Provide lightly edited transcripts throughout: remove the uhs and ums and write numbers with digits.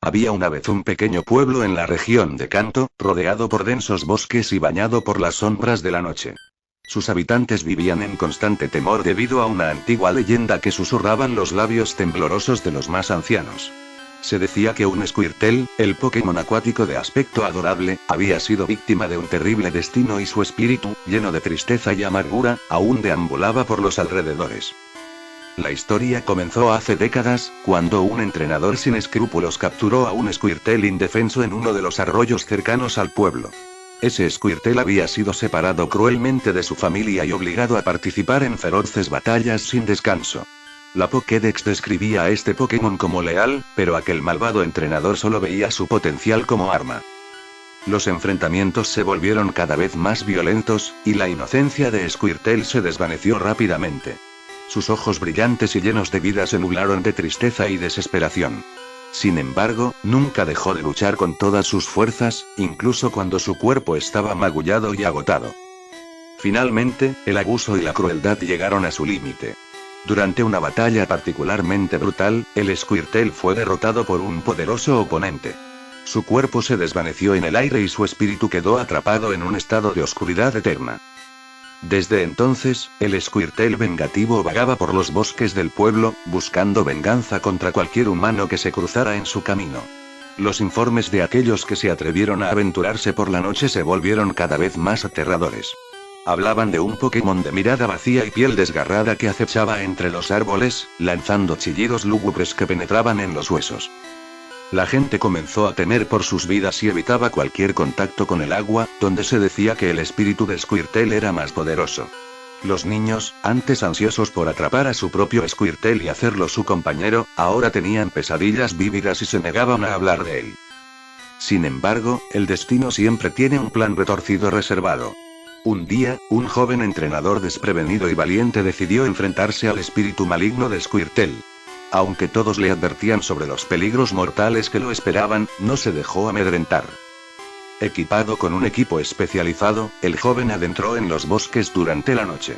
Había una vez un pequeño pueblo en la región de Kanto, rodeado por densos bosques y bañado por las sombras de la noche. Sus habitantes vivían en constante temor debido a una antigua leyenda que susurraban los labios temblorosos de los más ancianos. Se decía que un Squirtle, el Pokémon acuático de aspecto adorable, había sido víctima de un terrible destino y su espíritu, lleno de tristeza y amargura, aún deambulaba por los alrededores. La historia comenzó hace décadas, cuando un entrenador sin escrúpulos capturó a un Squirtle indefenso en uno de los arroyos cercanos al pueblo. Ese Squirtle había sido separado cruelmente de su familia y obligado a participar en feroces batallas sin descanso. La Pokédex describía a este Pokémon como leal, pero aquel malvado entrenador solo veía su potencial como arma. Los enfrentamientos se volvieron cada vez más violentos, y la inocencia de Squirtle se desvaneció rápidamente. Sus ojos brillantes y llenos de vida se nublaron de tristeza y desesperación. Sin embargo, nunca dejó de luchar con todas sus fuerzas, incluso cuando su cuerpo estaba magullado y agotado. Finalmente, el abuso y la crueldad llegaron a su límite. Durante una batalla particularmente brutal, el Squirtle fue derrotado por un poderoso oponente. Su cuerpo se desvaneció en el aire y su espíritu quedó atrapado en un estado de oscuridad eterna. Desde entonces, el Squirtle vengativo vagaba por los bosques del pueblo, buscando venganza contra cualquier humano que se cruzara en su camino. Los informes de aquellos que se atrevieron a aventurarse por la noche se volvieron cada vez más aterradores. Hablaban de un Pokémon de mirada vacía y piel desgarrada que acechaba entre los árboles, lanzando chillidos lúgubres que penetraban en los huesos. La gente comenzó a temer por sus vidas y evitaba cualquier contacto con el agua, donde se decía que el espíritu de Squirtle era más poderoso. Los niños, antes ansiosos por atrapar a su propio Squirtle y hacerlo su compañero, ahora tenían pesadillas vívidas y se negaban a hablar de él. Sin embargo, el destino siempre tiene un plan retorcido reservado. Un día, un joven entrenador desprevenido y valiente decidió enfrentarse al espíritu maligno de Squirtle. Aunque todos le advertían sobre los peligros mortales que lo esperaban, no se dejó amedrentar. Equipado con un equipo especializado, el joven adentró en los bosques durante la noche.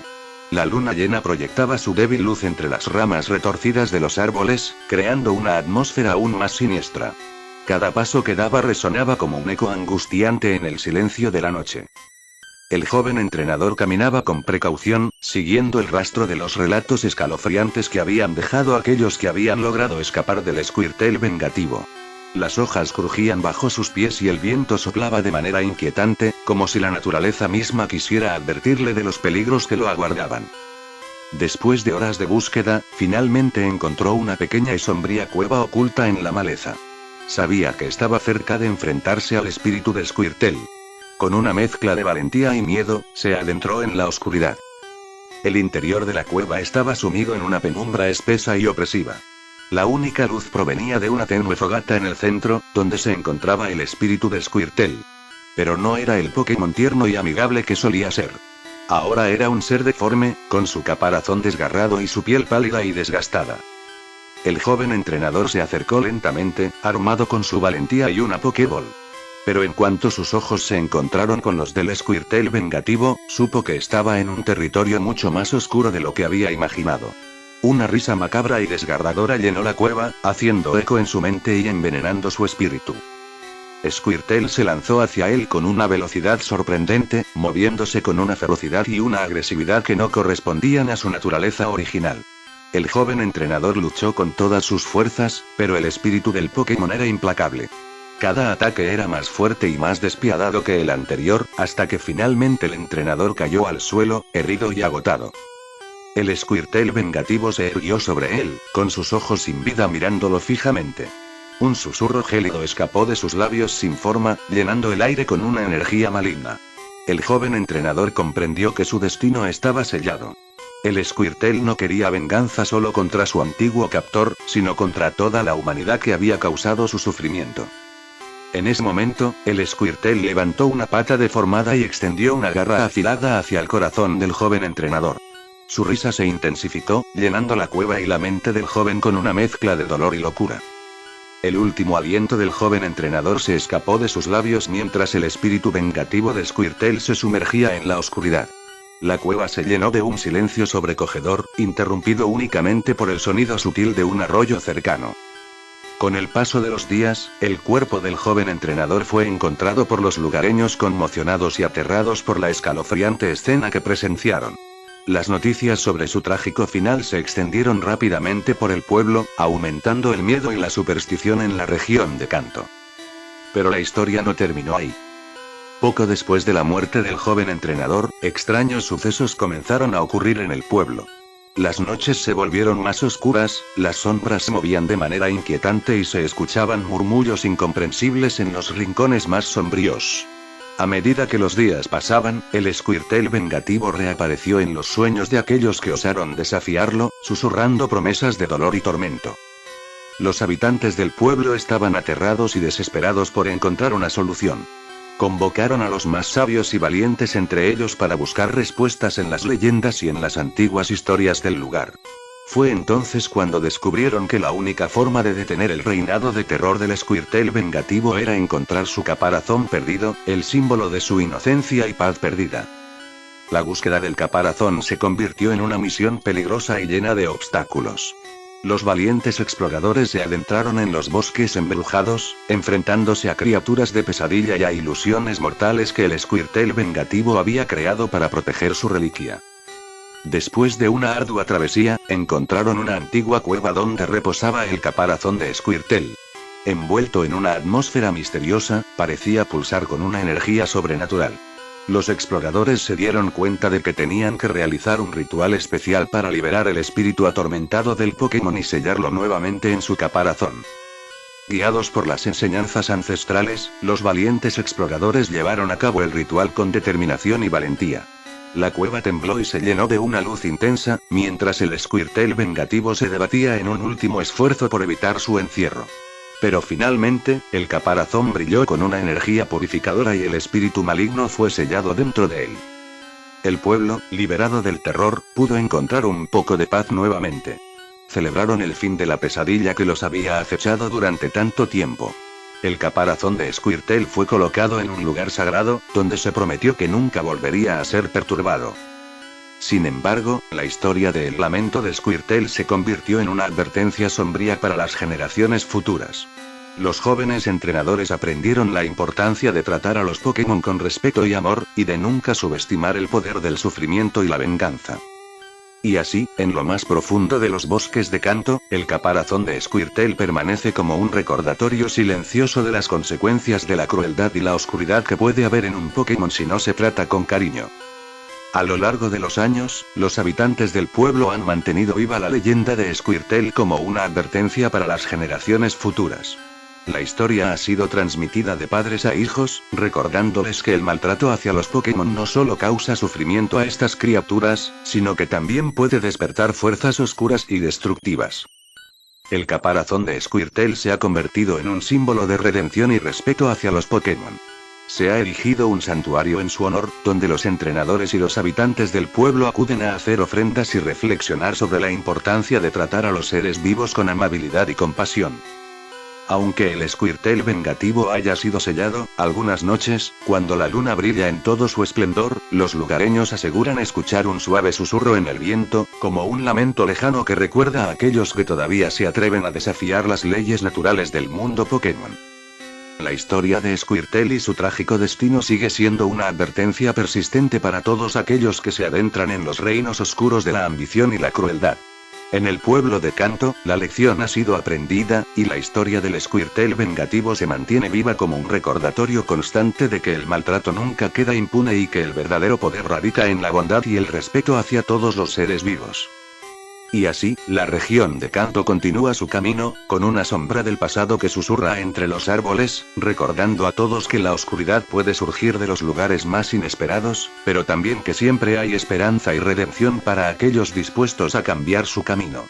La luna llena proyectaba su débil luz entre las ramas retorcidas de los árboles, creando una atmósfera aún más siniestra. Cada paso que daba resonaba como un eco angustiante en el silencio de la noche. El joven entrenador caminaba con precaución, siguiendo el rastro de los relatos escalofriantes que habían dejado aquellos que habían logrado escapar del Squirtle vengativo. Las hojas crujían bajo sus pies y el viento soplaba de manera inquietante, como si la naturaleza misma quisiera advertirle de los peligros que lo aguardaban. Después de horas de búsqueda, finalmente encontró una pequeña y sombría cueva oculta en la maleza. Sabía que estaba cerca de enfrentarse al espíritu de Squirtle. Con una mezcla de valentía y miedo, se adentró en la oscuridad. El interior de la cueva estaba sumido en una penumbra espesa y opresiva. La única luz provenía de una tenue fogata en el centro, donde se encontraba el espíritu de Squirtle. Pero no era el Pokémon tierno y amigable que solía ser. Ahora era un ser deforme, con su caparazón desgarrado y su piel pálida y desgastada. El joven entrenador se acercó lentamente, armado con su valentía y una Pokéball. Pero en cuanto sus ojos se encontraron con los del Squirtle vengativo, supo que estaba en un territorio mucho más oscuro de lo que había imaginado. Una risa macabra y desgarradora llenó la cueva, haciendo eco en su mente y envenenando su espíritu. Squirtle se lanzó hacia él con una velocidad sorprendente, moviéndose con una ferocidad y una agresividad que no correspondían a su naturaleza original. El joven entrenador luchó con todas sus fuerzas, pero el espíritu del Pokémon era implacable. Cada ataque era más fuerte y más despiadado que el anterior, hasta que finalmente el entrenador cayó al suelo, herido y agotado. El Squirtle vengativo se erguió sobre él, con sus ojos sin vida mirándolo fijamente. Un susurro gélido escapó de sus labios sin forma, llenando el aire con una energía maligna. El joven entrenador comprendió que su destino estaba sellado. El Squirtle no quería venganza solo contra su antiguo captor, sino contra toda la humanidad que había causado su sufrimiento. En ese momento, el Squirtle levantó una pata deformada y extendió una garra afilada hacia el corazón del joven entrenador. Su risa se intensificó, llenando la cueva y la mente del joven con una mezcla de dolor y locura. El último aliento del joven entrenador se escapó de sus labios mientras el espíritu vengativo de Squirtle se sumergía en la oscuridad. La cueva se llenó de un silencio sobrecogedor, interrumpido únicamente por el sonido sutil de un arroyo cercano. Con el paso de los días, el cuerpo del joven entrenador fue encontrado por los lugareños conmocionados y aterrados por la escalofriante escena que presenciaron. Las noticias sobre su trágico final se extendieron rápidamente por el pueblo, aumentando el miedo y la superstición en la región de Kanto. Pero la historia no terminó ahí. Poco después de la muerte del joven entrenador, extraños sucesos comenzaron a ocurrir en el pueblo. Las noches se volvieron más oscuras, las sombras se movían de manera inquietante y se escuchaban murmullos incomprensibles en los rincones más sombríos. A medida que los días pasaban, el Squirtle vengativo reapareció en los sueños de aquellos que osaron desafiarlo, susurrando promesas de dolor y tormento. Los habitantes del pueblo estaban aterrados y desesperados por encontrar una solución. Convocaron a los más sabios y valientes entre ellos para buscar respuestas en las leyendas y en las antiguas historias del lugar. Fue entonces cuando descubrieron que la única forma de detener el reinado de terror del Squirtle vengativo era encontrar su caparazón perdido, el símbolo de su inocencia y paz perdida. La búsqueda del caparazón se convirtió en una misión peligrosa y llena de obstáculos. Los valientes exploradores se adentraron en los bosques embrujados, enfrentándose a criaturas de pesadilla y a ilusiones mortales que el Squirtle vengativo había creado para proteger su reliquia. Después de una ardua travesía, encontraron una antigua cueva donde reposaba el caparazón de Squirtle. Envuelto en una atmósfera misteriosa, parecía pulsar con una energía sobrenatural. Los exploradores se dieron cuenta de que tenían que realizar un ritual especial para liberar el espíritu atormentado del Pokémon y sellarlo nuevamente en su caparazón. Guiados por las enseñanzas ancestrales, los valientes exploradores llevaron a cabo el ritual con determinación y valentía. La cueva tembló y se llenó de una luz intensa, mientras el Squirtle vengativo se debatía en un último esfuerzo por evitar su encierro. Pero finalmente, el caparazón brilló con una energía purificadora y el espíritu maligno fue sellado dentro de él. El pueblo, liberado del terror, pudo encontrar un poco de paz nuevamente. Celebraron el fin de la pesadilla que los había acechado durante tanto tiempo. El caparazón de Squirtle fue colocado en un lugar sagrado, donde se prometió que nunca volvería a ser perturbado. Sin embargo, la historia del lamento de Squirtle se convirtió en una advertencia sombría para las generaciones futuras. Los jóvenes entrenadores aprendieron la importancia de tratar a los Pokémon con respeto y amor, y de nunca subestimar el poder del sufrimiento y la venganza. Y así, en lo más profundo de los bosques de Kanto, el caparazón de Squirtle permanece como un recordatorio silencioso de las consecuencias de la crueldad y la oscuridad que puede haber en un Pokémon si no se trata con cariño. A lo largo de los años, los habitantes del pueblo han mantenido viva la leyenda de Squirtle como una advertencia para las generaciones futuras. La historia ha sido transmitida de padres a hijos, recordándoles que el maltrato hacia los Pokémon no solo causa sufrimiento a estas criaturas, sino que también puede despertar fuerzas oscuras y destructivas. El caparazón de Squirtle se ha convertido en un símbolo de redención y respeto hacia los Pokémon. Se ha erigido un santuario en su honor, donde los entrenadores y los habitantes del pueblo acuden a hacer ofrendas y reflexionar sobre la importancia de tratar a los seres vivos con amabilidad y compasión. Aunque el Squirtle vengativo haya sido sellado, algunas noches, cuando la luna brilla en todo su esplendor, los lugareños aseguran escuchar un suave susurro en el viento, como un lamento lejano que recuerda a aquellos que todavía se atreven a desafiar las leyes naturales del mundo Pokémon. La historia de Squirtle y su trágico destino sigue siendo una advertencia persistente para todos aquellos que se adentran en los reinos oscuros de la ambición y la crueldad. En el pueblo de Kanto, la lección ha sido aprendida, y la historia del Squirtle vengativo se mantiene viva como un recordatorio constante de que el maltrato nunca queda impune y que el verdadero poder radica en la bondad y el respeto hacia todos los seres vivos. Y así, la región de Kanto continúa su camino, con una sombra del pasado que susurra entre los árboles, recordando a todos que la oscuridad puede surgir de los lugares más inesperados, pero también que siempre hay esperanza y redención para aquellos dispuestos a cambiar su camino.